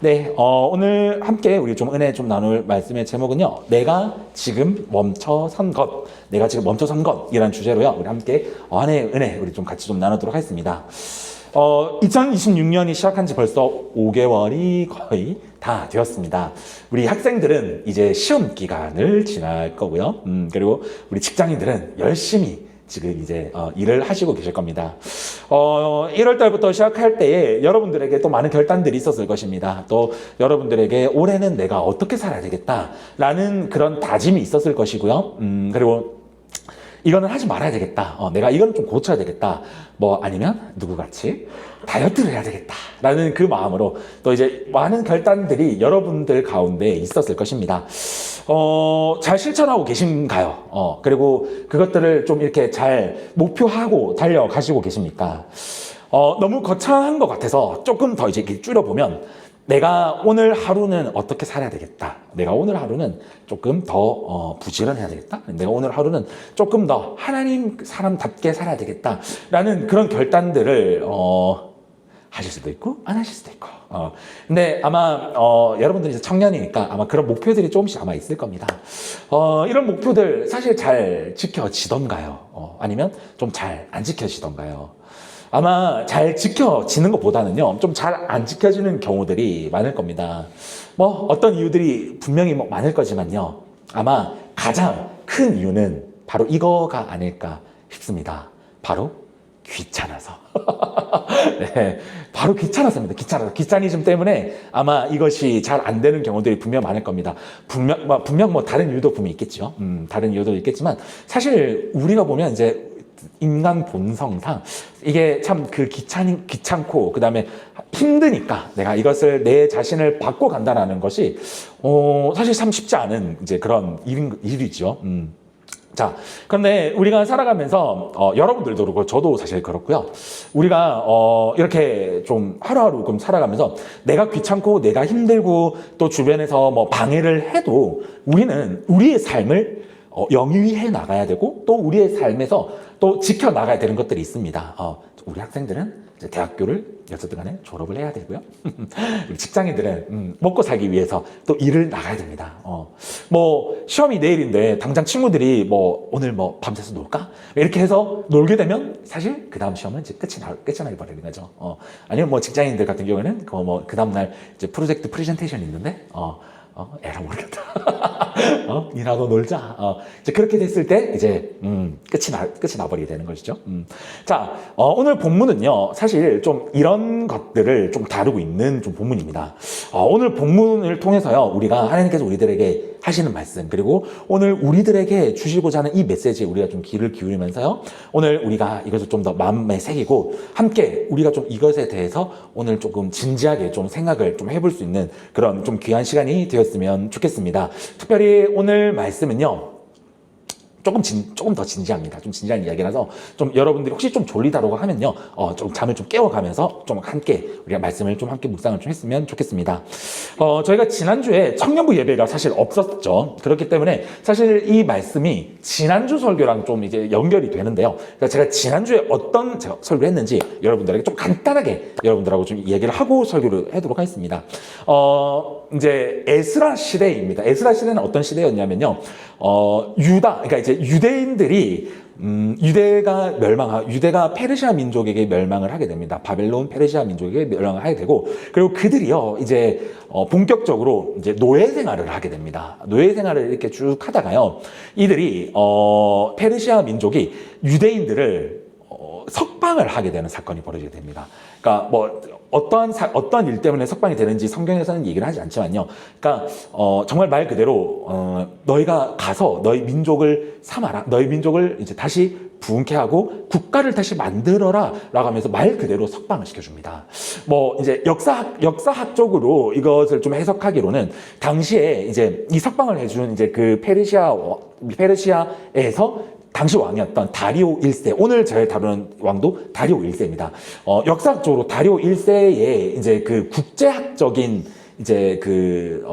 네, 오늘 함께 우리 좀 은혜 좀 나눌 말씀의 제목은요. 내가 지금 멈춰선 것, 내가 지금 멈춰선 것이라는 주제로요. 우리 함께 하나의 은혜 우리 좀 같이 좀 나누도록 하겠습니다. 2026년이 시작한 지 벌써 5개월이 거의 다 되었습니다. 우리 학생들은 이제 시험 기간을 지날 거고요. 그리고 우리 직장인들은 열심히 지금 이제 일을 하시고 계실 겁니다. 1월 달부터 시작할 때에 여러분들에게 또 많은 결단들이 있었을 것입니다. 또 여러분들에게 올해는 내가 어떻게 살아야 되겠다라는 그런 다짐이 있었을 것이고요. 그리고 이거는 하지 말아야 되겠다. 내가 이건 좀 고쳐야 되겠다. 뭐 아니면 누구같이 다이어트를 해야 되겠다. 라는 그 마음으로 또 이제 많은 결단들이 여러분들 가운데 있었을 것입니다. 잘 실천하고 계신가요? 그리고 그것들을 좀 이렇게 잘 목표하고 달려가시고 계십니까? 너무 거창한 것 같아서 조금 더 이제 줄여보면 내가 오늘 하루는 어떻게 살아야 되겠다. 내가 오늘 하루는 조금 더 부지런해야 되겠다. 내가 오늘 하루는 조금 더 하나님 사람답게 살아야 되겠다. 라는 그런 결단들을 하실 수도 있고 안 하실 수도 있고. 근데 아마 여러분들이 이제 청년이니까 아마 그런 목표들이 조금씩 아마 있을 겁니다. 이런 목표들 사실 잘 지켜지던가요? 아니면 좀 잘 안 지켜지던가요? 아마 잘 지켜지는 것보다는요, 좀 잘 안 지켜지는 경우들이 많을 겁니다. 뭐, 어떤 이유들이 분명히 뭐 많을 거지만요, 아마 가장 큰 이유는 바로 이거가 아닐까 싶습니다. 바로 귀찮아서. 네, 바로 귀찮았습니다. 귀차니즘 때문에 아마 이것이 잘 안 되는 경우들이 분명 많을 겁니다. 분명 뭐 다른 이유도 분명히 있겠죠. 다른 이유도 있겠지만, 사실 우리가 보면 이제 인간 본성상 이게 참 그 귀찮고 그 다음에 힘드니까 내가 이것을 내 자신을 바꿔간다는 것이 사실 참 쉽지 않은 이제 그런 일이죠. 자, 그런데 우리가 살아가면서 여러분들도 그렇고 저도 사실 그렇고요. 우리가 이렇게 좀 하루하루 좀 살아가면서 내가 귀찮고 내가 힘들고 또 주변에서 뭐 방해를 해도 우리는 우리의 삶을 영위해 나가야 되고 또 우리의 삶에서 또 지켜나가야 되는 것들이 있습니다. 우리 학생들은 이제 대학교를 어쨌든 간에 졸업을 해야 되고요. 우리 직장인들은 먹고 살기 위해서 또 일을 나가야 됩니다. 뭐 시험이 내일인데 당장 친구들이 뭐 오늘 뭐 밤새서 놀까? 이렇게 해서 놀게 되면 사실 그 다음 시험은 이제 끝이 나버리는 거죠. 아니면 뭐 직장인들 같은 경우에는 그 다음날 이제 프로젝트 프레젠테이션이 있는데 에라 모르겠다. 니나도 놀자. 이제 그렇게 됐을 때 이제 끝이 나버리게 되는 것이죠. 자, 오늘 본문은요, 사실 좀 이런 것들을 좀 다루고 있는 좀 본문입니다. 오늘 본문을 통해서요, 우리가 하나님께서 우리들에게 하시는 말씀, 그리고 오늘 우리들에게 주시고자 하는 이 메시지에 우리가 좀 귀를 기울이면서요, 오늘 우리가 이것을 좀 더 마음에 새기고 함께 우리가 좀 이것에 대해서 오늘 조금 진지하게 좀 생각을 좀 해볼 수 있는 그런 좀 귀한 시간이 되었으면 좋겠습니다. 특별히 오늘 말씀은요, 조금 더 진지합니다. 좀 진지한 이야기라서 좀 여러분들이 혹시 좀 졸리다라고 하면요, 좀 잠을 좀 깨워가면서 좀 함께 우리가 말씀을 좀 함께 묵상을 좀 했으면 좋겠습니다. 저희가 지난주에 청년부 예배가 사실 없었죠. 그렇기 때문에 사실 이 말씀이 지난주 설교랑 좀 이제 연결이 되는데요. 그래서 제가 지난주에 어떤 설교를 했는지 여러분들에게 좀 간단하게 여러분들하고 좀 이야기를 하고 설교를 하도록 하겠습니다. 이제 에스라 시대입니다. 에스라 시대는 어떤 시대였냐면요, 그러니까 이제 유대인들이 유대가 페르시아 민족에게 멸망을 하게 됩니다. 바벨론 페르시아 민족에게 멸망을 하게 되고, 그리고 그들이요, 이제 본격적으로 이제 노예 생활을 하게 됩니다. 노예 생활을 이렇게 쭉 하다가요, 이들이 페르시아 민족이 유대인들을 석방을 하게 되는 사건이 벌어지게 됩니다. 그러니까 뭐 어떠한 일 때문에 석방이 되는지 성경에서는 얘기를 하지 않지만요. 그러니까 정말 말 그대로 너희가 가서 너희 민족을 삼아라. 너희 민족을 이제 다시 부흥케 하고 국가를 다시 만들어라 라고 하면서 말 그대로 석방을 시켜줍니다. 뭐 이제 역사학적으로 이것을 좀 해석하기로는 당시에 이제 이 석방을 해준 이제 그 페르시아에서 당시 왕이었던 다리오 1세, 오늘 저희 다루는 왕도 다리오 1세입니다. 역사적으로 다리오 1세의 이제 그 국제학적인 이제 그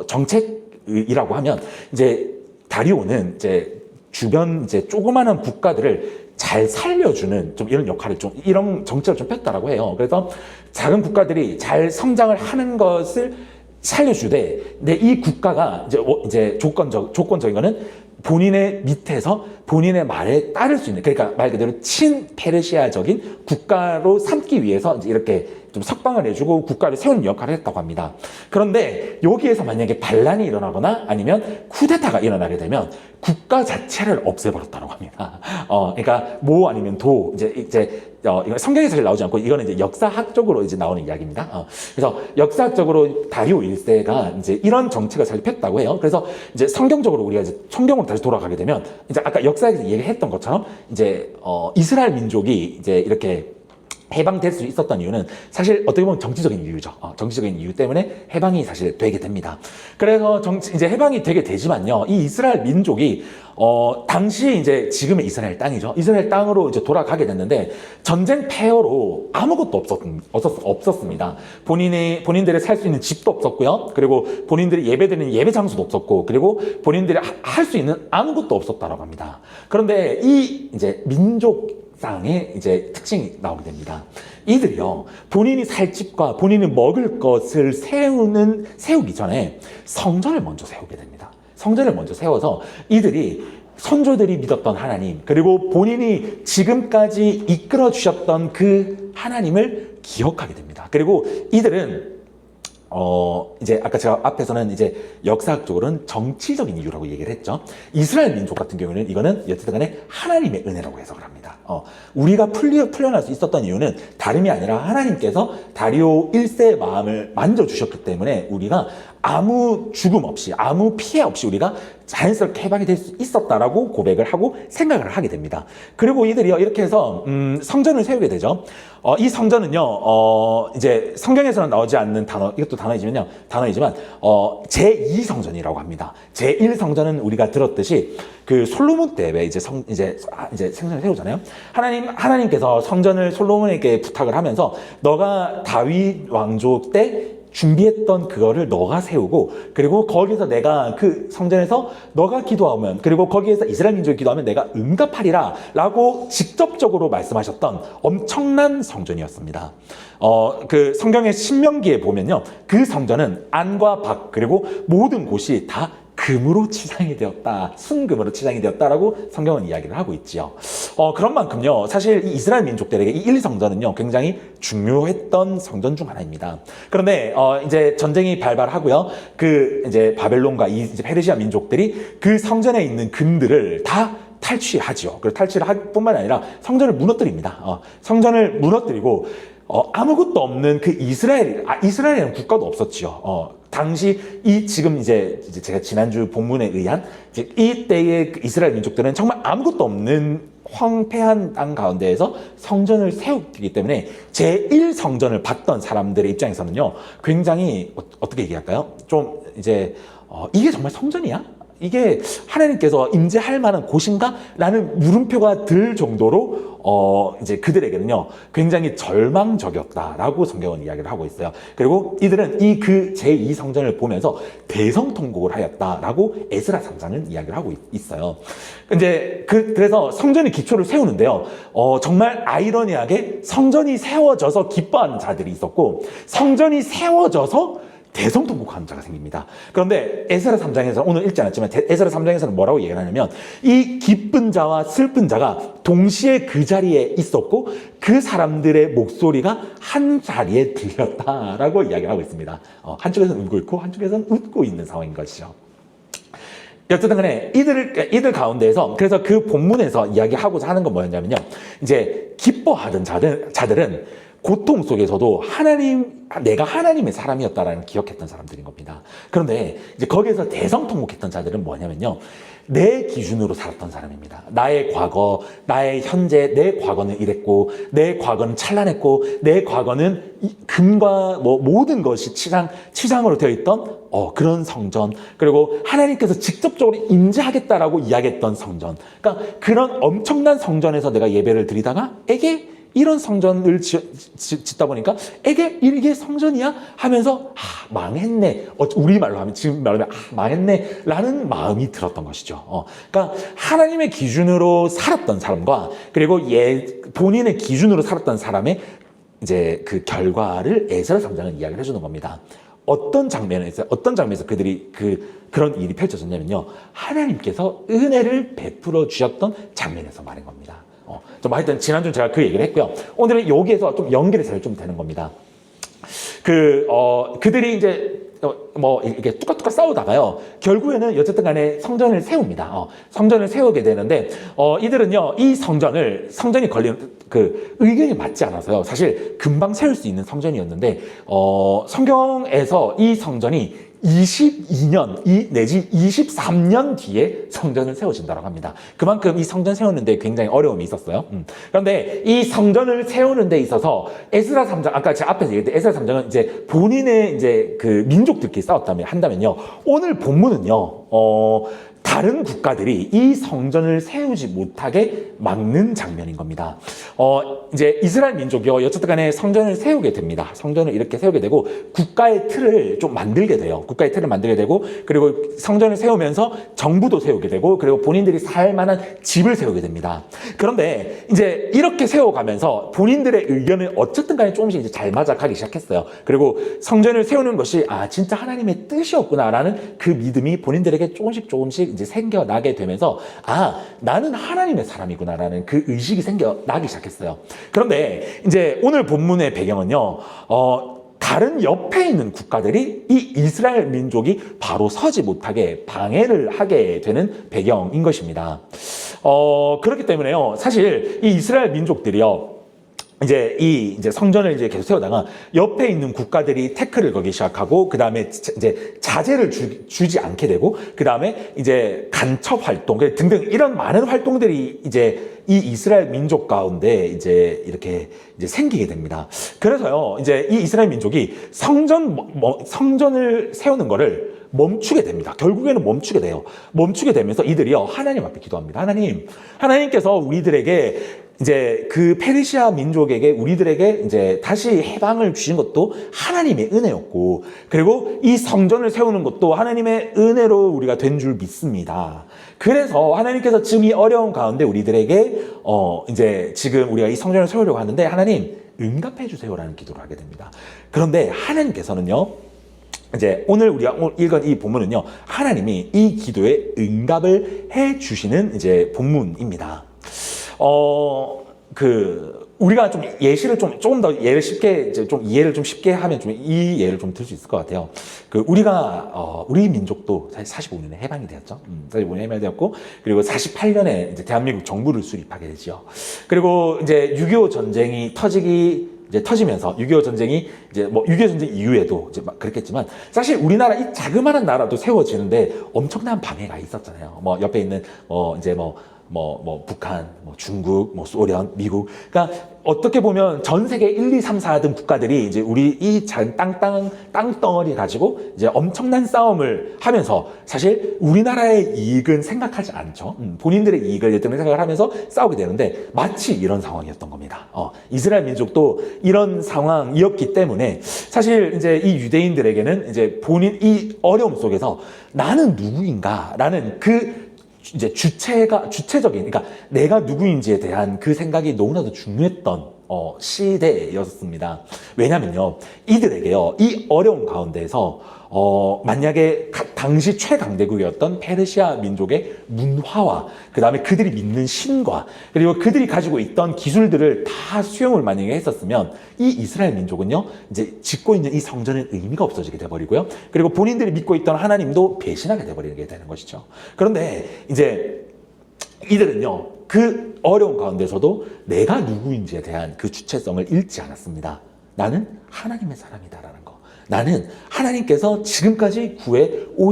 정책이라고 하면 이제 다리오는 이제 주변 이제 조그마한 국가들을 잘 살려주는 좀 이런 역할을 좀 이런 정책을 좀 폈다라고 해요. 그래서 작은 국가들이 잘 성장을 하는 것을 살려주되, 근데 이 국가가 이제 조건적인 거는 본인의 밑에서 본인의 말에 따를 수 있는, 그러니까 말 그대로 친페르시아적인 국가로 삼기 위해서 이제 이렇게 좀 석방을 해주고 국가를 세우는 역할을 했다고 합니다. 그런데 여기에서 만약에 반란이 일어나거나 아니면 쿠데타가 일어나게 되면 국가 자체를 없애버렸다고 합니다. 그러니까 모 아니면 도, 이거 성경에서 사실 나오지 않고 이거는 이제 역사학적으로 이제 나오는 이야기입니다. 그래서 역사학적으로 다리오 1세가 이제 이런 정책을 잘 폈다고 해요. 그래서 이제 성경적으로 우리가 이제 성경으로 다시 돌아가게 되면 이제 아까 역사에서 얘기했던 것처럼 이제 이스라엘 민족이 이제 이렇게 해방될 수 있었던 이유는 사실 어떻게 보면 정치적인 이유죠. 정치적인 이유 때문에 해방이 사실 되게 됩니다. 그래서 이제 해방이 되게 되지만요. 이 이스라엘 민족이 당시에 이제 지금의 이스라엘 땅이죠. 이스라엘 땅으로 이제 돌아가게 됐는데 전쟁 폐허로 아무것도 없었습니다. 본인들이 살 수 있는 집도 없었고요. 그리고 본인들이 예배드리는 예배 장소도 없었고, 그리고 본인들이 할 수 있는 아무것도 없었다라고 합니다. 그런데 이 이제 민족상의 이제 특징이 나오게 됩니다. 이들이요, 본인이 살 집과 본인이 먹을 것을 세우기 전에 성전을 먼저 세우게 됩니다. 성전을 먼저 세워서 이들이 선조들이 믿었던 하나님, 그리고 본인이 지금까지 이끌어 주셨던 그 하나님을 기억하게 됩니다. 그리고 이들은 이제 아까 제가 앞에서는 이제 역사학적으로는 정치적인 이유라고 얘기를 했죠. 이스라엘 민족 같은 경우는 이거는 여튼 간에 하나님의 은혜라고 해석을 합니다. 우리가 풀려날 수 있었던 이유는 다름이 아니라 하나님께서 다리오 1세의 마음을 만져주셨기 때문에 우리가 아무 죽음 없이, 아무 피해 없이 우리가 자연스럽게 해방이 될 수 있었다라고 고백을 하고 생각을 하게 됩니다. 그리고 이들이요, 이렇게 해서 성전을 세우게 되죠. 이 성전은요, 이제 성경에서는 나오지 않는 이것도 단어이지만 제2성전이라고 합니다. 제1성전은 우리가 들었듯이 그 솔로몬 때 왜 이제 성전을 세우잖아요. 하나님께서 성전을 솔로몬에게 부탁을 하면서 너가 다윗 왕조 때 준비했던 그거를 너가 세우고, 그리고 거기서 내가 그 성전에서 너가 기도하면, 그리고 거기에서 이스라엘 민족이 기도하면 내가 응답하리라 라고 직접적으로 말씀하셨던 엄청난 성전이었습니다. 그 성경의 신명기에 보면요, 그 성전은 안과 밖 그리고 모든 곳이 다 금으로 치장이 되었다, 순금으로 치장이 되었다라고 성경은 이야기를 하고 있지요. 그런 만큼요, 사실 이 이스라엘 민족들에게 이 1성전은요 굉장히 중요했던 성전 중 하나입니다. 그런데 이제 전쟁이 발발하고요, 그 이제 바벨론과 이제 페르시아 민족들이 그 성전에 있는 금들을 다 탈취하지요. 그리고 탈취를 할 뿐만 아니라 성전을 무너뜨립니다. 성전을 무너뜨리고 아무것도 없는 그 이스라엘이라는 국가도 없었지요. 당시 지금 이제 제가 지난주 본문에 의한 이때의 그 이스라엘 민족들은 정말 아무것도 없는 황폐한 땅 가운데에서 성전을 세웠기 때문에 제1성전을 받던 사람들의 입장에서는요, 굉장히 어떻게 얘기할까요? 좀 이제 이게 정말 성전이야? 이게 하나님께서 임재할 만한 곳인가? 라는 물음표가 들 정도로 이제 그들에게는요 굉장히 절망적이었다라고 성경은 이야기를 하고 있어요. 그리고 이들은 그 제2성전을 보면서 대성통곡을 하였다라고 에스라 3장은 이야기를 하고 있어요. 이제 그래서 성전의 기초를 세우는데요, 정말 아이러니하게 성전이 세워져서 기뻐하는 자들이 있었고, 성전이 세워져서 대성통곡하는 자가 생깁니다. 그런데 에스라 3장에서 오늘 읽지 않았지만 에스라 3장에서는 뭐라고 얘기를 하냐면, 이 기쁜 자와 슬픈 자가 동시에 그 자리에 있었고 그 사람들의 목소리가 한 자리에 들렸다라고 이야기를 하고 있습니다. 한쪽에서는 울고 있고 한쪽에서는 웃고 있는 상황인 것이죠. 어쨌든 간에 이들 가운데에서, 그래서 그 본문에서 이야기하고자 하는 건 뭐였냐면요, 이제 기뻐하던 자들은 고통 속에서도 내가 하나님의 사람이었다라는 기억했던 사람들인 겁니다. 그런데 이제 거기에서 대성통곡했던 자들은 뭐냐면요, 내 기준으로 살았던 사람입니다. 나의 과거, 나의 현재, 내 과거는 이랬고, 내 과거는 찬란했고, 내 과거는 금과 모든 것이 치장으로 되어 있던 그런 성전, 그리고 하나님께서 직접적으로 임재하겠다라고 이야기했던 성전, 그러니까 그런 엄청난 성전에서 내가 예배를 드리다가 이런 성전을 짓다 보니까 이게 성전이야? 하면서 망했네. 우리말로 하면 지금 말로 하면 망했네 라는 마음이 들었던 것이죠. 그러니까 하나님의 기준으로 살았던 사람과 그리고 본인의 기준으로 살았던 사람의 이제 그 결과를 에스라 3장은 이야기를 해주는 겁니다. 어떤 장면에서 그들이 그런 일이 펼쳐졌냐면요. 하나님께서 은혜를 베풀어 주셨던 장면에서 말인 겁니다. 좀 하여튼 지난주 제가 그 얘기를 했고요. 오늘은 여기에서 좀 연결이 잘 좀 되는 겁니다. 그들이 이제 이게 뚜까뚜까 싸우다가요. 결국에는 어쨌든 간에 성전을 세웁니다. 성전을 세우게 되는데, 이들은요, 성전이 걸리는, 의견이 맞지 않아서요. 사실 금방 세울 수 있는 성전이었는데, 성경에서 이 성전이 22년 내지 23년 뒤에 성전을 세워진다고 합니다. 그만큼 이 성전 세우는데 굉장히 어려움이 있었어요. 그런데 이 성전을 세우는 데 있어서 에스라 3장, 아까 제가 앞에서 얘기했던 에스라 3장은 이제 본인의 이제 그 민족들끼리 한다면요. 오늘 본문은요, 다른 국가들이 이 성전을 세우지 못하게 막는 장면인 겁니다. 이제 이스라엘 민족이요, 어쨌든 간에 성전을 세우게 됩니다. 성전을 이렇게 세우게 되고, 국가의 틀을 좀 만들게 돼요. 국가의 틀을 만들게 되고, 그리고 성전을 세우면서 정부도 세우게 되고, 그리고 본인들이 살 만한 집을 세우게 됩니다. 그런데 이제 이렇게 세워가면서 본인들의 의견을 어쨌든 간에 조금씩 이제 잘 맞아가기 시작했어요. 그리고 성전을 세우는 것이, 진짜 하나님의 뜻이었구나라는 그 믿음이 본인들에게 조금씩 이제 생겨나게 되면서 나는 하나님의 사람이구나라는 그 의식이 생겨나기 시작했어요. 그런데 이제 오늘 본문의 배경은요, 다른 옆에 있는 국가들이 이 이스라엘 민족이 바로 서지 못하게 방해를 하게 되는 배경인 것입니다. 그렇기 때문에요, 사실 이 이스라엘 민족들이요, 이제 성전을 이제 계속 세우다가 옆에 있는 국가들이 태클을 걸기 시작하고, 그 다음에 이제 자재를 주지 않게 되고, 그 다음에 이제 간첩 활동 등등 이런 많은 활동들이 이제 이 이스라엘 민족 가운데 이제 이렇게 이제 생기게 됩니다. 그래서요, 이제 이 이스라엘 민족이 성전을 세우는 거를 멈추게 됩니다. 결국에는 멈추게 돼요. 멈추게 되면서 이들이요, 하나님 앞에 기도합니다. 하나님께서 우리들에게 이제 그 페르시아 민족에게 우리들에게 이제 다시 해방을 주신 것도 하나님의 은혜였고, 그리고 이 성전을 세우는 것도 하나님의 은혜로 우리가 된 줄 믿습니다. 그래서 하나님께서 지금 이 어려운 가운데 우리들에게 이제 지금 우리가 이 성전을 세우려고 하는데 하나님 응답해 주세요라는 기도를 하게 됩니다. 그런데 하나님께서는요, 이제 오늘 우리가 읽은 이 본문은요, 하나님이 이 기도에 응답을 해 주시는 이제 본문입니다. 우리가 좀 예시를 조금 더 이해를 좀 쉽게 하면 이 예를 좀 들 수 있을 것 같아요. 우리 민족도 사실 45년에 해방이 되었죠. 45년에 해방이 되었고, 그리고 48년에 이제 대한민국 정부를 수립하게 되죠. 그리고 이제 6.25 전쟁이 터지면서 6.25 전쟁이 이제 6.25 전쟁 이후에도 이제 막 그랬겠지만, 사실 우리나라 이 자그마한 나라도 세워지는데 엄청난 방해가 있었잖아요. 옆에 있는 북한, 중국, 소련, 미국. 그러니까 어떻게 보면 전 세계 1, 2, 3, 4 등 국가들이 이제 우리 이 땅덩어리 가지고 이제 엄청난 싸움을 하면서 사실 우리나라의 이익은 생각하지 않죠. 본인들의 이익을 생각을 하면서 싸우게 되는데 마치 이런 상황이었던 겁니다. 이스라엘 민족도 이런 상황이었기 때문에 사실 이제 이 유대인들에게는 이제 이 어려움 속에서 나는 누구인가라는 이제 주체적인, 그러니까 내가 누구인지에 대한 그 생각이 너무나도 중요했던 시대였습니다. 왜냐면요, 이들에게요, 이 어려운 가운데에서 만약에 당시 최강대국이었던 페르시아 민족의 문화와 그 다음에 그들이 믿는 신과 그리고 그들이 가지고 있던 기술들을 다 수용을 만약에 했었으면 이 이스라엘 민족은요, 이제 짓고 있는 이 성전의 의미가 없어지게 돼버리고요, 그리고 본인들이 믿고 있던 하나님도 배신하게 돼버리게 되는 것이죠. 그런데 이제 이들은요, 그 어려운 가운데서도 내가 누구인지에 대한 그 주체성을 잃지 않았습니다. 나는 하나님의 사람이다라는 거. 나는 하나님께서 지금까지 온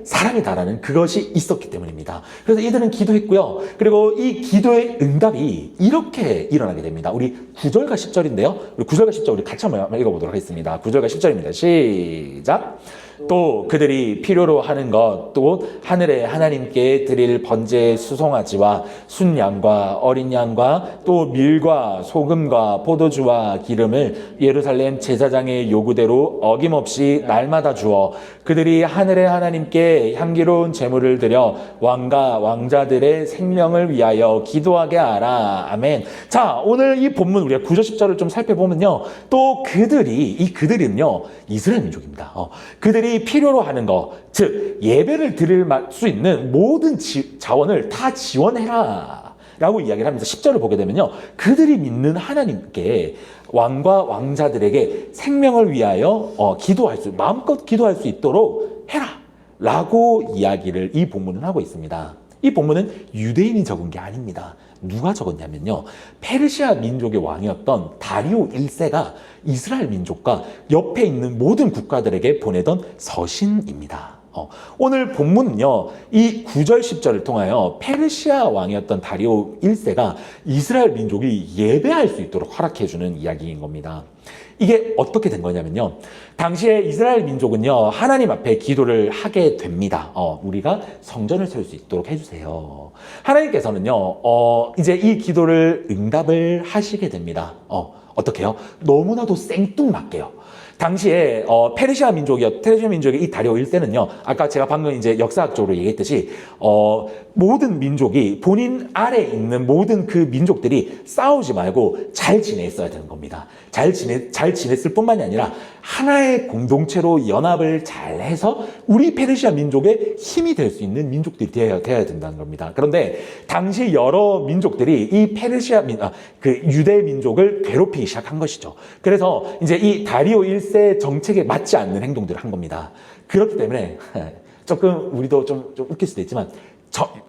사람이다라는 그것이 있었기 때문입니다. 그래서 이들은 기도했고요. 그리고 이 기도의 응답이 이렇게 일어나게 됩니다. 우리 9절과 10절인데요. 우리 9절과 10절 우리 같이 한번 읽어보도록 하겠습니다. 9절과 10절입니다. 시작. 또 그들이 필요로 하는 것, 또 하늘의 하나님께 드릴 번제 수송아지와 순양과 어린 양과 또 밀과 소금과 포도주와 기름을 예루살렘 제사장의 요구대로 어김없이 날마다 주어 그들이 하늘의 하나님께 향기로운 제물을 드려 왕과 왕자들의 생명을 위하여 기도하게 하라. 아멘. 자, 오늘 이 본문 우리가 9절 10절을 좀 살펴보면요. 또 그들은요, 이스라엘 민족입니다. 그들이 필요로 하는 것, 즉 예배를 드릴 수 있는 모든 자원을 다 지원해라 라고 이야기를 하면서 10절을 보게 되면요, 그들이 믿는 하나님께 왕과 왕자들에게 생명을 위하여 마음껏 기도할 수 있도록 해라 라고 이야기를 이 본문은 하고 있습니다. 이 본문은 유대인이 적은 게 아닙니다. 누가 적었냐면요, 페르시아 민족의 왕이었던 다리오 1세가 이스라엘 민족과 옆에 있는 모든 국가들에게 보내던 서신입니다. 오늘 본문은요, 이 9절 10절을 통하여 페르시아 왕이었던 다리오 1세가 이스라엘 민족이 예배할 수 있도록 허락해주는 이야기인 겁니다. 이게 어떻게 된 거냐면요, 당시에 이스라엘 민족은요, 하나님 앞에 기도를 하게 됩니다. 우리가 성전을 세울 수 있도록 해주세요. 하나님께서는요, 이제 이 기도를 응답을 하시게 됩니다. 어떻게 해요? 너무나도 생뚱맞게요. 당시에 페르시아 민족의 이 다리오 1세는요, 아까 제가 방금 이제 역사학적으로 얘기했듯이 모든 민족이 본인 아래에 있는 모든 그 민족들이 싸우지 말고 잘 지냈어야 되는 겁니다. 잘 지냈을 뿐만이 아니라 하나의 공동체로 연합을 잘 해서 우리 페르시아 민족의 힘이 될 수 있는 민족들이 되어야 된다는 겁니다. 그런데 당시 여러 민족들이 이 유대 민족을 괴롭히기 시작한 것이죠. 그래서 이제 이 다리오 1세 정책에 맞지 않는 행동들을 한 겁니다. 그렇기 때문에 조금 우리도 좀 웃길 수도 있지만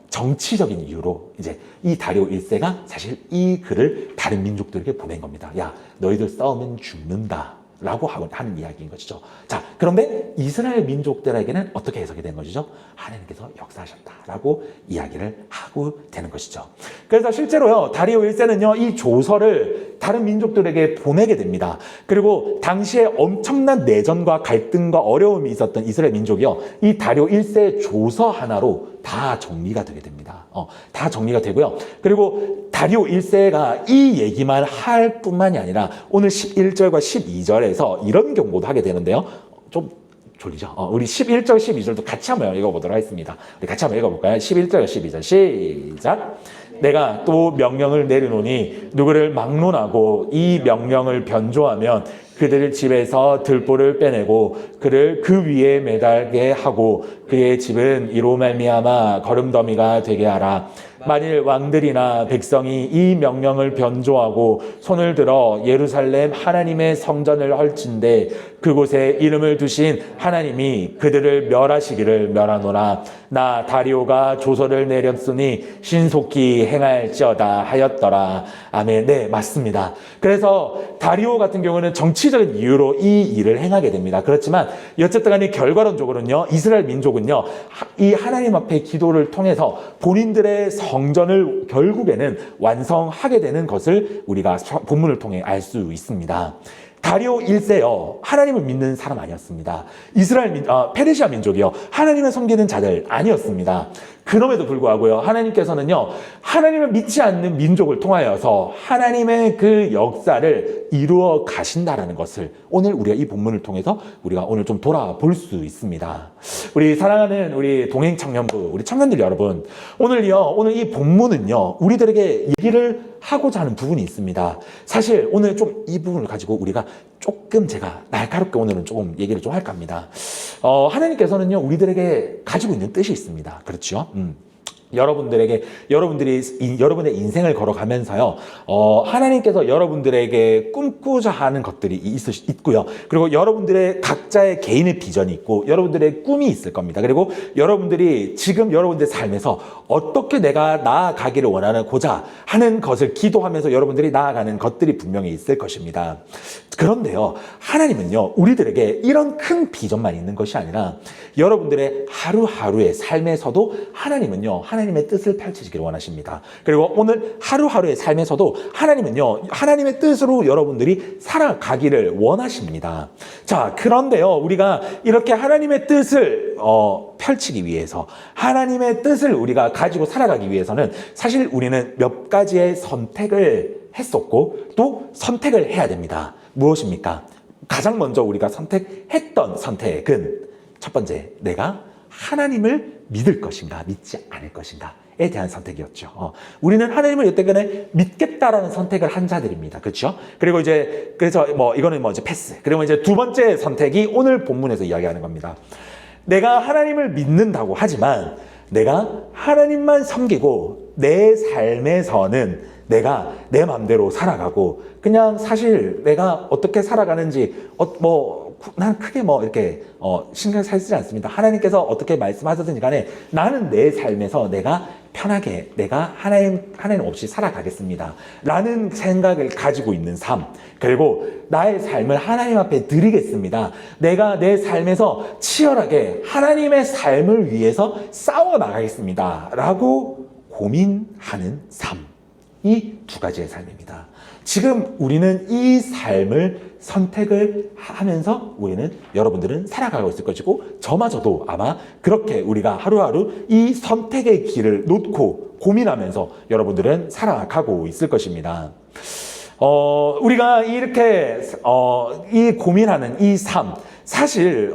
정치적인 이유로 이제 이 다리오 1세가 사실 이 글을 다른 민족들에게 보낸 겁니다. 야, 너희들 싸우면 죽는다 라고 하는 이야기인 것이죠. 자, 그런데 이스라엘 민족들에게는 어떻게 해석이 된 것이죠? 하나님께서 역사하셨다라고 이야기를 하고 되는 것이죠. 그래서 실제로요, 다리오 1세는요, 이 조서를 다른 민족들에게 보내게 됩니다. 그리고 당시에 엄청난 내전과 갈등과 어려움이 있었던 이스라엘 민족이요, 이 다리오 1세 조서 하나로 다 정리가 되게 됩니다. 다 정리가 되고요. 그리고 다리오 1세가 이 얘기만 할 뿐만이 아니라 오늘 11절과 12절에서 이런 경고도 하게 되는데요. 좀 졸리죠? 우리 11절, 12절도 같이 한번 읽어보도록 하겠습니다. 우리 같이 한번 읽어볼까요? 11절과 12절 시작! 내가 또 명령을 내리노니 누구를 막론하고 이 명령을 변조하면 그들 집에서 들보를 빼내고 그를 그 위에 매달게 하고 그의 집은 이로 말미암아 거름더미가 되게 하라. 만일 왕들이나 백성이 이 명령을 변조하고 손을 들어 예루살렘 하나님의 성전을 헐친데 그곳에 이름을 두신 하나님이 그들을 멸하시기를 멸하노라. 나 다리오가 조서를 내렸으니 신속히 행할지어다 하였더라. 아멘. 네, 맞습니다. 그래서 다리오 같은 경우는 정치적인 이유로 이 일을 행하게 됩니다. 그렇지만 어쨌든 간에 결과론적으로는요, 이스라엘 민족은요, 이 하나님 앞에 기도를 통해서 본인들의 성전을 결국에는 완성하게 되는 것을 우리가 본문을 통해 알 수 있습니다. 다리오 1세요, 하나님을 믿는 사람 아니었습니다. 페르시아 민족이요, 하나님을 섬기는 자들 아니었습니다. 그럼에도 불구하고요, 하나님께서는요, 하나님을 믿지 않는 민족을 통하여서 하나님의 그 역사를 이루어 가신다라는 것을 오늘 우리가 이 본문을 통해서 우리가 오늘 좀 돌아볼 수 있습니다. 우리 사랑하는 우리 동행청년부, 우리 청년들 여러분, 오늘 이 본문은요, 우리들에게 얘기를 하고자 하는 부분이 있습니다. 사실 오늘 좀 이 부분을 가지고 우리가 조금 제가 날카롭게 오늘은 조금 얘기를 좀 할까 합니다. 하나님께서는요, 우리들에게 가지고 있는 뜻이 있습니다. 그렇죠? 여러분들이 여러분의 인생을 걸어가면서요, 하나님께서 여러분들에게 꿈꾸자 하는 것들이 있고요. 그리고 여러분들의 각자의 개인의 비전이 있고, 여러분들의 꿈이 있을 겁니다. 그리고 여러분들이 지금 여러분들의 삶에서 어떻게 내가 나아가기를 원하고자 하는 것을 기도하면서 여러분들이 나아가는 것들이 분명히 있을 것입니다. 그런데요, 하나님은요, 우리들에게 이런 큰 비전만 있는 것이 아니라 여러분들의 하루하루의 삶에서도 하나님은요, 하나님의 뜻을 펼치시기를 원하십니다. 그리고 오늘 하루하루의 삶에서도 하나님은요, 하나님의 뜻으로 여러분들이 살아가기를 원하십니다. 자, 그런데요, 우리가 이렇게 하나님의 뜻을 펼치기 위해서, 하나님의 뜻을 우리가 가지고 살아가기 위해서는 사실 우리는 몇 가지의 선택을 했었고 또 선택을 해야 됩니다. 무엇입니까? 가장 먼저 우리가 선택했던 선택은 첫 번째, 내가 하나님을 믿을 것인가 믿지 않을 것인가에 대한 선택이었죠. 우리는 하나님을 여태까지 믿겠다라는 선택을 한 자들입니다. 그렇죠? 그리고 그래서 이거는 이제 패스. 그리고 이제 두 번째 선택이 오늘 본문에서 이야기하는 겁니다. 내가 하나님을 믿는다고 하지만 내가 하나님만 섬기고 내 삶에서는 내가 내 마음대로 살아가고 그냥 사실 내가 어떻게 살아가는지 난 크게 이렇게 신경 쓰지 않습니다. 하나님께서 어떻게 말씀하셨든지 간에 나는 내 삶에서 내가 편하게 내가 하나님 없이 살아가겠습니다 라는 생각을 가지고 있는 삶, 그리고 나의 삶을 하나님 앞에 드리겠습니다, 내가 내 삶에서 치열하게 하나님의 삶을 위해서 싸워 나가겠습니다 라고 고민하는 삶, 이 두 가지의 삶입니다. 지금 우리는 이 삶을 선택을 하면서 여러분들은 살아가고 있을 것이고 저마저도 아마 그렇게 우리가 하루하루 이 선택의 길을 놓고 고민하면서 여러분들은 살아가고 있을 것입니다. 우리가 이렇게 이 고민하는 이 삶, 사실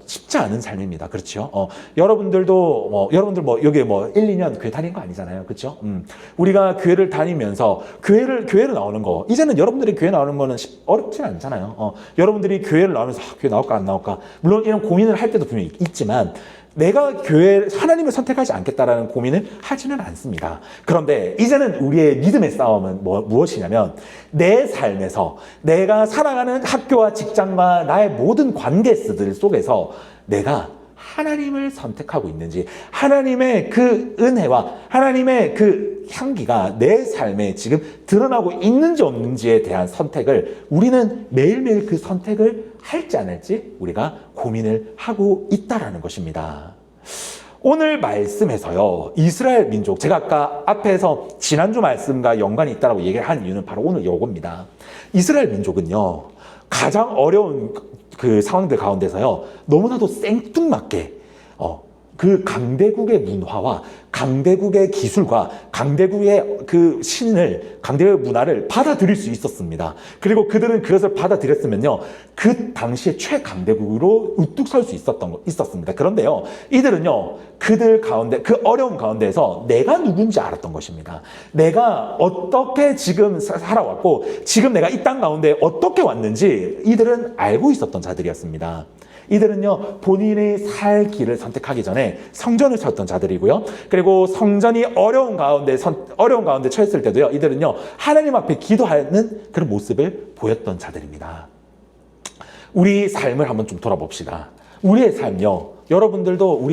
쉽지 않은 삶입니다. 그렇죠? 여러분들도 여기 1, 2년 교회 다닌 거 아니잖아요. 그렇죠? 우리가 교회를 다니면서 교회를 나오는 거, 이제는 여러분들이 교회 나오는 거는 어렵진 않잖아요. 여러분들이 교회를 나오면서 교회 나올까 안 나올까, 물론 이런 고민을 할 때도 분명히 있지만 내가 하나님을 선택하지 않겠다라는 고민을 하지는 않습니다. 그런데 이제는 우리의 믿음의 싸움은 무엇이냐면 내 삶에서 내가 살아가는 학교와 직장과 나의 모든 관계들 속에서 내가 하나님을 선택하고 있는지, 하나님의 그 은혜와 하나님의 그 향기가 내 삶에 지금 드러나고 있는지 없는지에 대한 선택을 우리는 매일매일 그 선택을 할지 안 할지 우리가 고민을 하고 있다라는 것입니다. 오늘 말씀에서요, 이스라엘 민족, 제가 아까 앞에서 지난주 말씀과 연관이 있다고 얘기를 한 이유는 바로 오늘 요겁니다. 이스라엘 민족은요, 가장 어려운 그 상황들 가운데서요, 너무나도 생뚱맞게 그 강대국의 문화와 강대국의 기술과 강대국의 그 강대국의 문화를 받아들일 수 있었습니다. 그리고 그들은 그것을 받아들였으면요, 그 당시에 최강대국으로 우뚝 설 수 있었습니다. 그런데요, 이들은요, 그들 가운데, 그 어려움 가운데에서 내가 누군지 알았던 것입니다. 내가 어떻게 지금 살아왔고, 지금 내가 이 땅 가운데 어떻게 왔는지 이들은 알고 있었던 자들이었습니다. 이들은요, 본인의 살 길을 선택하기 전에 성전을 찾던 자들이고요. 그리고 성전이 어려운 가운데 처했을 때도요, 이들은요, 하나님 앞에 기도하는 그런 모습을 보였던 자들입니다. 우리 삶을 한번 좀 돌아봅시다. 우리의 삶요, 여러분들도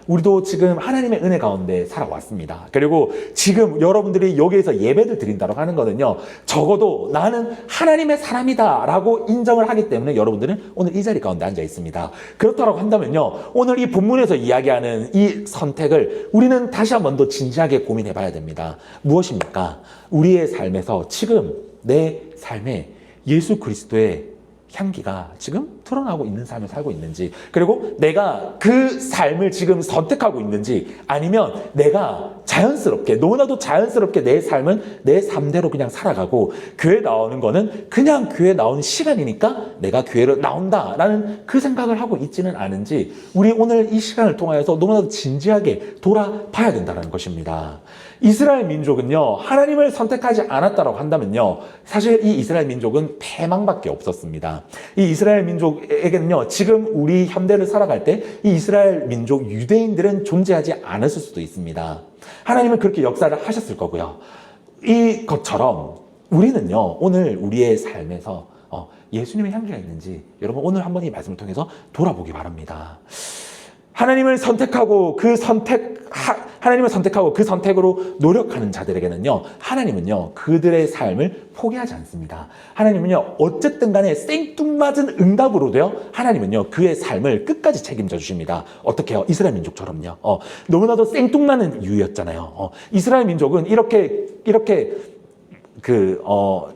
우리도 지금 하나님의 은혜 가운데 살아왔습니다. 그리고 지금 여러분들이 여기에서 예배를 드린다고 하는 거는요, 적어도 나는 하나님의 사람이다 라고 인정을 하기 때문에 여러분들은 오늘 이 자리 가운데 앉아 있습니다. 그렇다고 한다면요, 오늘 이 본문에서 이야기하는 이 선택을 우리는 다시 한 번 더 진지하게 고민해 봐야 됩니다. 무엇입니까? 우리의 삶에서 지금 내 삶에 예수 그리스도의 향기가 지금 드러나고 있는 삶을 살고 있는지, 그리고 내가 그 삶을 지금 선택하고 있는지, 아니면 내가 너무나도 자연스럽게 내 삶은 내 삶대로 그냥 살아가고, 교회 나오는 거는 그냥 교회 나오는 시간이니까 내가 교회를 나온다라는 그 생각을 하고 있지는 않은지, 우리 오늘 이 시간을 통하여서 너무나도 진지하게 돌아봐야 된다는 것입니다. 이스라엘 민족은요, 하나님을 선택하지 않았다고 한다면요, 사실 이 이스라엘 민족은 패망밖에 없었습니다. 이 이스라엘 민족에게는요, 지금 우리 현대를 살아갈 때 이 이스라엘 민족 유대인들은 존재하지 않았을 수도 있습니다. 하나님은 그렇게 역사를 하셨을 거고요. 이것처럼 우리는요, 오늘 우리의 삶에서 예수님의 향기가 있는지 여러분 오늘 한번 이 말씀을 통해서 돌아보기 바랍니다. 하나님을 선택하고 하나님을 선택하고 그 선택으로 노력하는 자들에게는요, 하나님은요, 그들의 삶을 포기하지 않습니다. 하나님은요, 어쨌든 간에 생뚱맞은 응답으로도요, 하나님은요, 그의 삶을 끝까지 책임져 주십니다. 어떻게 해요? 이스라엘 민족처럼요. 너무나도 생뚱맞은 이유였잖아요. 이스라엘 민족은 이렇게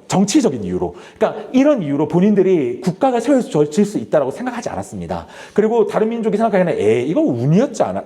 정치적인 이유로, 그러니까 이런 이유로 본인들이 국가가 세워질 수 있다고 생각하지 않았습니다. 그리고 다른 민족이 생각하기에는 이거 운이었지 않아,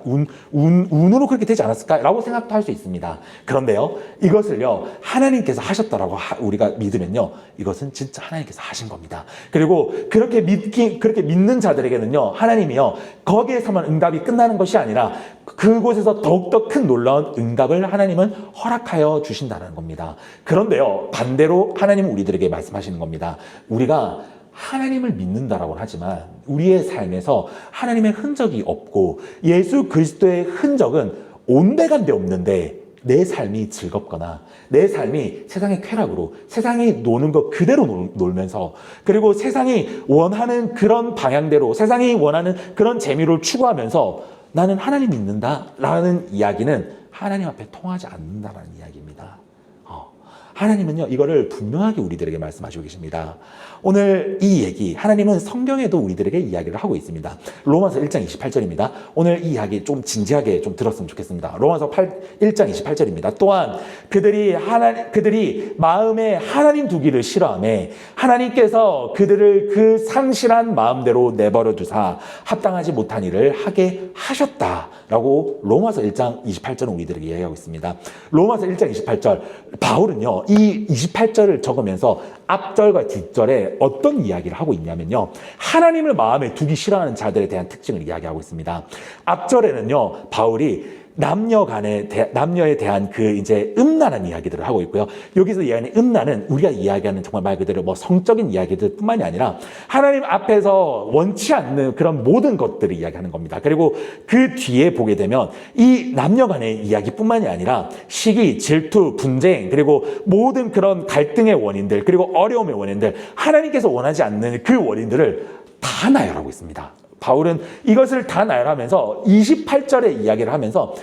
운으로 그렇게 되지 않았을까라고 생각도 할 수 있습니다. 그런데요, 이것을요, 하나님께서 하셨다라고 우리가 믿으면요, 이것은 진짜 하나님께서 하신 겁니다. 그리고 그렇게 믿는 자들에게는요, 하나님이요, 거기에서만 응답이 끝나는 것이 아니라 그곳에서 더욱더 큰 놀라운 응답을 하나님은 허락하여 주신다는 겁니다. 그런데요, 반대로 하나님은 우리들에게 말씀하시는 겁니다. 우리가 하나님을 믿는다라고 하지만 우리의 삶에서 하나님의 흔적이 없고 예수 그리스도의 흔적은 온데간데 없는데 내 삶이 즐겁거나 내 삶이 세상의 쾌락으로 세상이 노는 것 그대로 놀면서, 그리고 세상이 원하는 그런 방향대로 세상이 원하는 그런 재미를 추구하면서 나는 하나님 믿는다라는 이야기는 하나님 앞에 통하지 않는다라는 이야기입니다. 하나님은요, 이거를 분명하게 우리들에게 말씀하시고 계십니다. 오늘 이 얘기, 하나님은 성경에도 우리들에게 이야기를 하고 있습니다. 로마서 1장 28절입니다. 오늘 이 이야기 좀 진지하게 좀 들었으면 좋겠습니다. 로마서 1장 28절입니다. 또한 그들이 마음에 하나님 두기를 싫어하며 하나님께서 그들을 그 상실한 마음대로 내버려 두사 합당하지 못한 일을 하게 하셨다라고 로마서 1장 28절은 우리들에게 이야기하고 있습니다. 로마서 1장 28절, 바울은요, 이 28절을 적으면서 앞절과 뒷절에 어떤 이야기를 하고 있냐면요, 하나님을 마음에 두기 싫어하는 자들에 대한 특징을 이야기하고 있습니다. 앞절에는요, 바울이 남녀에 대한 이제 음란한 이야기들을 하고 있고요. 여기서 이야기하는 음란은 우리가 이야기하는 정말 말 그대로 성적인 이야기들 뿐만이 아니라 하나님 앞에서 원치 않는 그런 모든 것들을 이야기하는 겁니다. 그리고 그 뒤에 보게 되면 이 남녀 간의 이야기뿐만이 아니라 시기, 질투, 분쟁, 그리고 모든 그런 갈등의 원인들, 그리고 어려움의 원인들, 하나님께서 원하지 않는 그 원인들을 다 나열하고 있습니다. 바울은 이것을 다 나열하면서 28절에 이야기를 하면서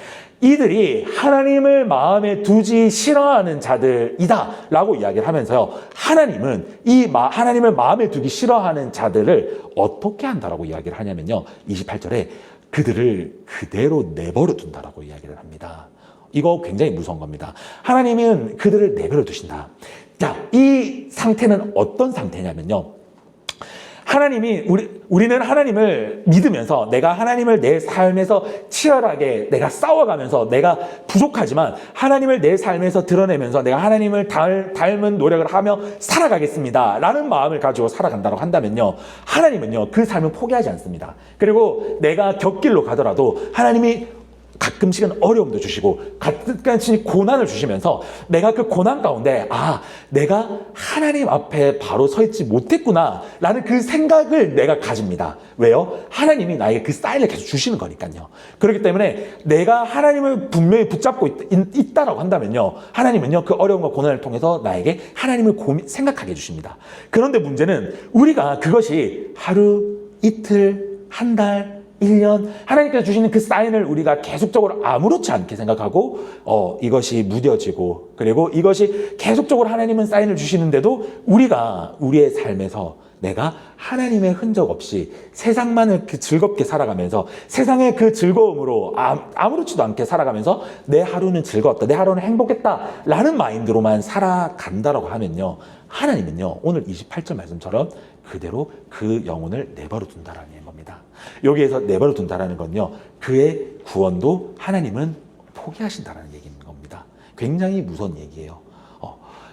이들이 하나님을 마음에 두지 싫어하는 자들이다 라고 이야기를 하면서요, 하나님은 하나님을 마음에 두기 싫어하는 자들을 어떻게 한다라고 이야기를 하냐면요, 28절에 그들을 그대로 내버려 둔다라고 이야기를 합니다. 이거 굉장히 무서운 겁니다. 하나님은 그들을 내버려 두신다. 자, 이 상태는 어떤 상태냐면요, 우리는 하나님을 믿으면서 내가 하나님을 내 삶에서 치열하게 내가 싸워가면서 내가 부족하지만 하나님을 내 삶에서 드러내면서 내가 하나님을 닮은 노력을 하며 살아가겠습니다 라는 마음을 가지고 살아간다고 한다면요, 하나님은요, 그 삶을 포기하지 않습니다. 그리고 내가 곁길로 가더라도 하나님이 가끔씩은 어려움도 주시고 가끔씩 고난을 주시면서 내가 그 고난 가운데 내가 하나님 앞에 바로 서 있지 못했구나 라는 그 생각을 내가 가집니다. 왜요? 하나님이 나에게 그 사인을 계속 주시는 거니까요. 그렇기 때문에 내가 하나님을 분명히 붙잡고 있다라고 한다면요, 하나님은요, 그 어려움과 고난을 통해서 나에게 하나님을 생각하게 해주십니다. 그런데 문제는 우리가 그것이 하루, 이틀, 한 달, 1년 하나님께서 주시는 그 사인을 우리가 계속적으로 아무렇지 않게 생각하고 이것이 무뎌지고, 그리고 이것이 계속적으로 하나님은 사인을 주시는데도 우리가 우리의 삶에서 내가 하나님의 흔적 없이 세상만을 즐겁게 살아가면서 세상의 그 즐거움으로 아무렇지도 않게 살아가면서 내 하루는 즐거웠다, 내 하루는 행복했다 라는 마인드로만 살아간다라고 하면요, 하나님은요, 오늘 28절 말씀처럼 그대로 그 영혼을 내버려 둔다라는 겁니다. 여기에서 내버려 둔다라는 건요, 그의 구원도 하나님은 포기하신다라는 얘기인 겁니다. 굉장히 무서운 얘기예요.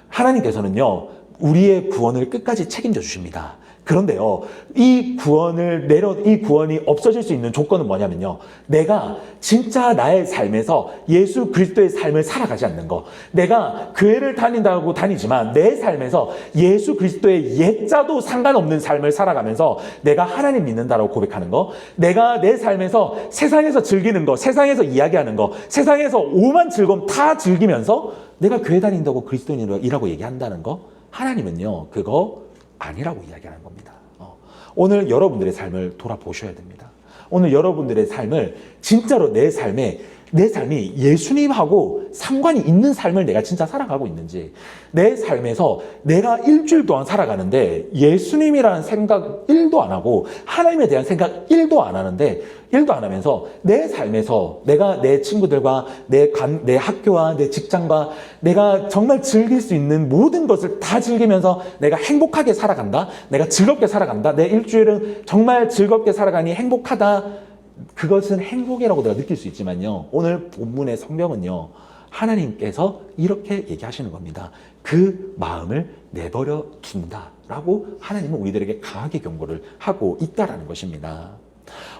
하나님께서는요, 우리의 구원을 끝까지 책임져 주십니다. 그런데요, 이 구원이 없어질 수 있는 조건은 뭐냐면요, 내가 진짜 나의 삶에서 예수 그리스도의 삶을 살아가지 않는 거, 내가 교회를 다닌다고 다니지만 내 삶에서 예수 그리스도의 옛자도 상관없는 삶을 살아가면서 내가 하나님 믿는다라고 고백하는 거, 내가 내 삶에서 세상에서 즐기는 거, 세상에서 이야기하는 거, 세상에서 오만 즐거움 다 즐기면서 내가 교회 다닌다고 그리스도인이라고 얘기한다는 거, 하나님은요, 그거 아니라고 이야기하는 겁니다. 오늘 여러분들의 삶을 돌아보셔야 됩니다. 오늘 여러분들의 삶을 진짜로 내 삶에 내 삶이 예수님하고 상관이 있는 삶을 내가 진짜 살아가고 있는지, 내 삶에서 내가 일주일 동안 살아가는데 예수님이라는 생각 1도 안 하고 하나님에 대한 생각 1도 안 하는데, 1도 안 하면서 내 삶에서 내가 내 친구들과 내 학교와 내 직장과 내가 정말 즐길 수 있는 모든 것을 다 즐기면서 내가 행복하게 살아간다, 내가 즐겁게 살아간다, 내 일주일은 정말 즐겁게 살아가니 행복하다, 그것은 행복이라고 내가 느낄 수 있지만요, 오늘 본문의 성경은요, 하나님께서 이렇게 얘기하시는 겁니다. 그 마음을 내버려 둔다라고 하나님은 우리들에게 강하게 경고를 하고 있다라는 것입니다.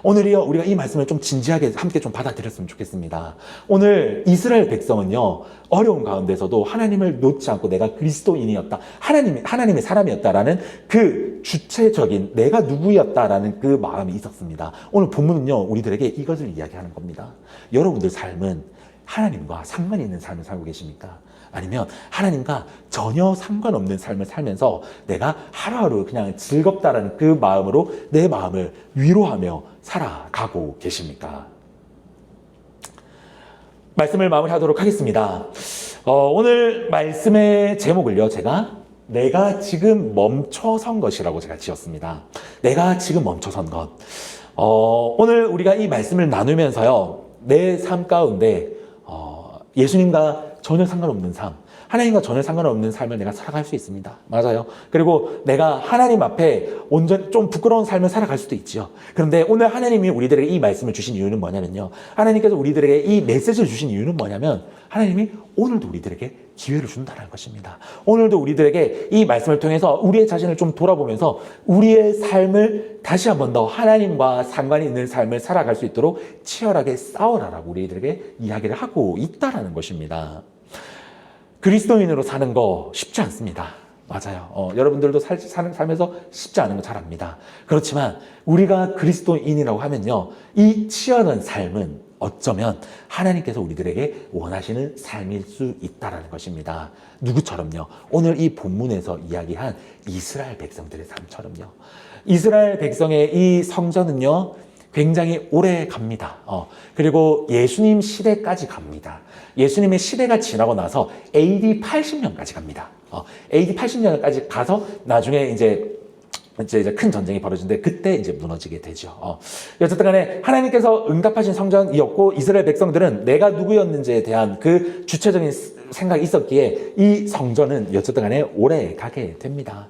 오늘이요, 우리가 이 말씀을 좀 진지하게 함께 좀 받아들였으면 좋겠습니다. 오늘 이스라엘 백성은요, 어려운 가운데서도 하나님을 놓지 않고 내가 그리스도인이었다, 하나님의 사람이었다라는 그 주체적인 내가 누구였다라는 그 마음이 있었습니다. 오늘 본문은요, 우리들에게 이것을 이야기하는 겁니다. 여러분들 삶은 하나님과 상관이 있는 삶을 살고 계십니까? 아니면 하나님과 전혀 상관없는 삶을 살면서 내가 하루하루 그냥 즐겁다라는 그 마음으로 내 마음을 위로하며 살아가고 계십니까? 말씀을 마무리하도록 하겠습니다. 오늘 말씀의 제목을요, 내가 지금 멈춰선 것이라고 제가 지었습니다. 내가 지금 멈춰선 것. 오늘 우리가 이 말씀을 나누면서요, 내 삶 가운데 예수님과 전혀 상관없는 삶, 하나님과 전혀 상관없는 삶을 내가 살아갈 수 있습니다. 맞아요. 그리고 내가 하나님 앞에 온전 좀 부끄러운 삶을 살아갈 수도 있지요. 그런데 오늘 하나님이 우리들에게 이 말씀을 주신 이유는 뭐냐면요, 하나님께서 우리들에게 이 메시지를 주신 이유는 뭐냐면, 하나님이 오늘도 우리들에게 기회를 준다는 것입니다. 오늘도 우리들에게 이 말씀을 통해서 우리의 자신을 좀 돌아보면서 우리의 삶을 다시 한 번 더 하나님과 상관이 있는 삶을 살아갈 수 있도록 치열하게 싸워라라고 우리들에게 이야기를 하고 있다는 것입니다. 그리스도인으로 사는 거 쉽지 않습니다. 맞아요. 여러분들도 살면서 쉽지 않은 거 잘 압니다. 그렇지만 우리가 그리스도인이라고 하면요, 이 치열한 삶은 어쩌면 하나님께서 우리들에게 원하시는 삶일 수 있다는 것입니다. 누구처럼요? 오늘 이 본문에서 이야기한 이스라엘 백성들의 삶처럼요. 이스라엘 백성의 이 성전은요, 굉장히 오래 갑니다. 그리고 예수님 시대까지 갑니다. 예수님의 시대가 지나고 나서 AD 80년까지 갑니다. AD 80년까지 가서 나중에 이제 큰 전쟁이 벌어지는데 그때 이제 무너지게 되죠. 어쨌든 간에 하나님께서 응답하신 성전이었고, 이스라엘 백성들은 내가 누구였는지에 대한 그 주체적인 생각이 있었기에 이 성전은 어쨌든 간에 오래 가게 됩니다.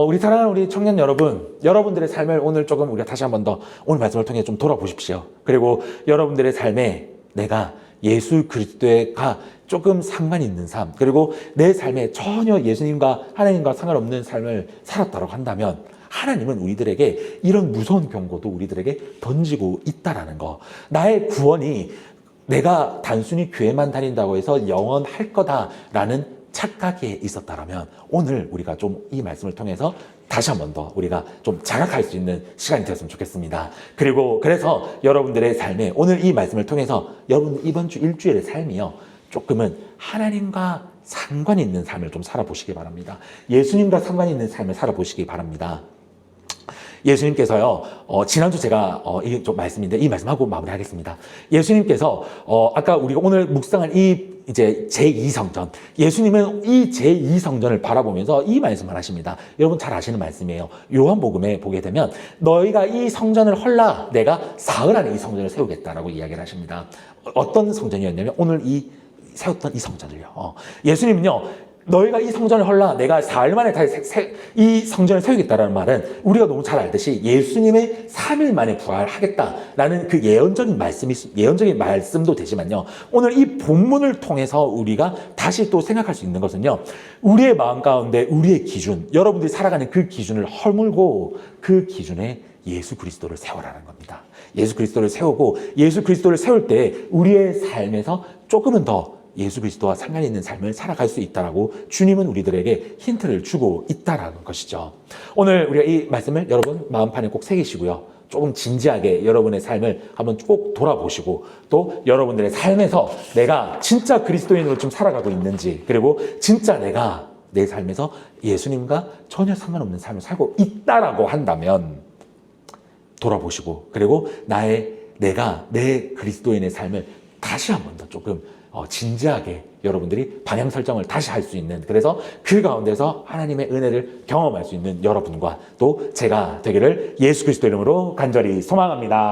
우리 사랑하는 우리 청년 여러분들의 삶을 오늘 조금 우리가 다시 한 번 더 오늘 말씀을 통해 좀 돌아보십시오. 그리고 여러분들의 삶에 내가 예수 그리스도가 조금 상관이 있는 삶, 그리고 내 삶에 전혀 예수님과 하나님과 상관없는 삶을 살았다고 한다면, 하나님은 우리들에게 이런 무서운 경고도 우리들에게 던지고 있다라는 거. 나의 구원이 내가 단순히 교회만 다닌다고 해서 영원할 거다라는 착각에 있었다라면, 오늘 우리가 좀 이 말씀을 통해서 다시 한 번 더 우리가 좀 자각할 수 있는 시간이 되었으면 좋겠습니다. 그래서 여러분들의 삶에 오늘 이 말씀을 통해서 여러분 이번 주 일주일의 삶이요, 조금은 하나님과 상관이 있는 삶을 좀 살아보시기 바랍니다. 예수님과 상관이 있는 삶을 살아보시기 바랍니다. 예수님께서요, 지난주 제가 이게 좀 말씀인데 이 말씀하고 마무리하겠습니다. 예수님께서 아까 우리가 오늘 묵상한 이 이제 제2성전, 예수님은 이 제2성전을 바라보면서 이 말씀을 하십니다. 여러분 잘 아시는 말씀이에요. 요한복음에 보게 되면 너희가 이 성전을 헐라 내가 사흘 안에 이 성전을 세우겠다라고 이야기를 하십니다. 어떤 성전이었냐면 오늘 세웠던 이 성전을요. 예수님은요, 너희가 이 성전을 헐라 내가 사흘 만에 이 성전을 세우겠다라는 말은 우리가 너무 잘 알듯이 예수님의 3일 만에 부활하겠다라는 그 예언적인 말씀도 되지만요, 오늘 이 본문을 통해서 우리가 다시 또 생각할 수 있는 것은요, 우리의 마음 가운데 우리의 기준, 여러분들이 살아가는 그 기준을 허물고 그 기준에 예수 그리스도를 세워라는 겁니다. 예수 그리스도를 세우고, 예수 그리스도를 세울 때 우리의 삶에서 조금은 더 예수 그리스도와 상관이 있는 삶을 살아갈 수 있다라고 주님은 우리들에게 힌트를 주고 있다라는 것이죠. 오늘 우리가 이 말씀을 여러분 마음판에 꼭 새기시고요, 조금 진지하게 여러분의 삶을 한번 꼭 돌아보시고, 또 여러분들의 삶에서 내가 진짜 그리스도인으로 좀 살아가고 있는지, 그리고 진짜 내가 내 삶에서 예수님과 전혀 상관없는 삶을 살고 있다라고 한다면 돌아보시고, 그리고 나의 내가 내 그리스도인의 삶을 다시 한 번 더 조금 진지하게 여러분들이 방향 설정을 다시 할 수 있는, 그래서 그 가운데서 하나님의 은혜를 경험할 수 있는 여러분과 또 제가 되기를 예수 그리스도 이름으로 간절히 소망합니다.